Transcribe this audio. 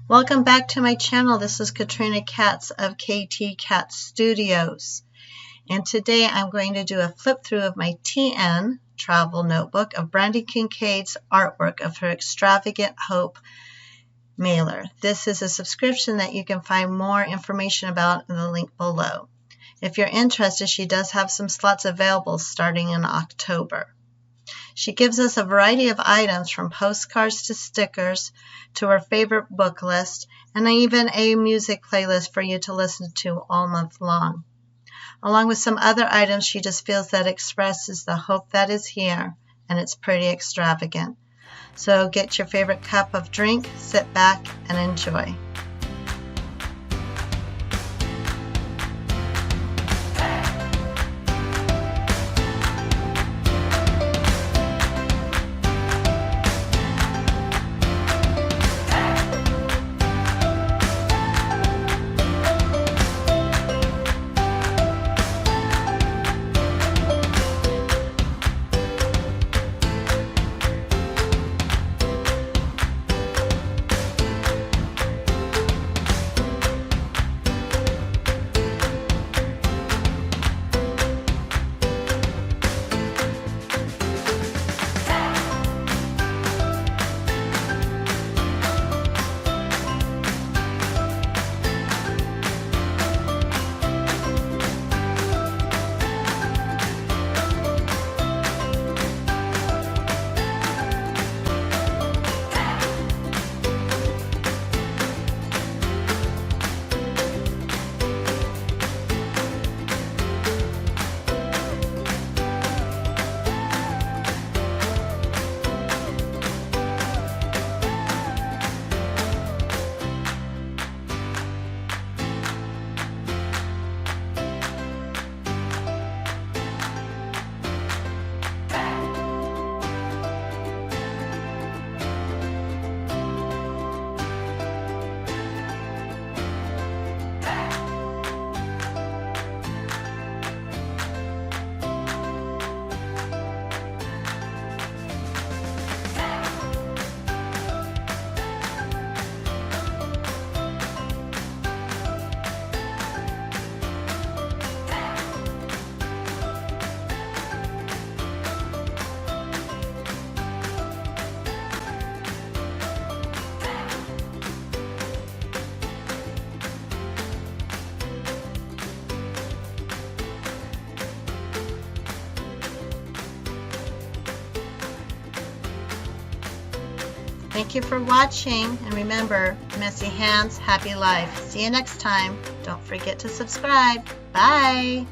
Welcome back to my channel. This is Katrina Katz of KT Katz Studios. And today I'm going to do a flip through of my TN travel notebook of Brandi Kincaid's artwork of her Extravagant Hope mailer. This is a subscription that you can find more information about in the link below. If you're interested, she does have some slots available starting in October. She gives us a variety of items from postcards to stickers to her favorite book list and even a music playlist for you to listen to all month long. Along with some other items she just feels that expresses the hope that is here, and it's pretty extravagant. So get your favorite cup of drink, sit back, and enjoy. Thank you for watching, and remember, messy hands, happy life. See you next time. Don't forget to subscribe. Bye.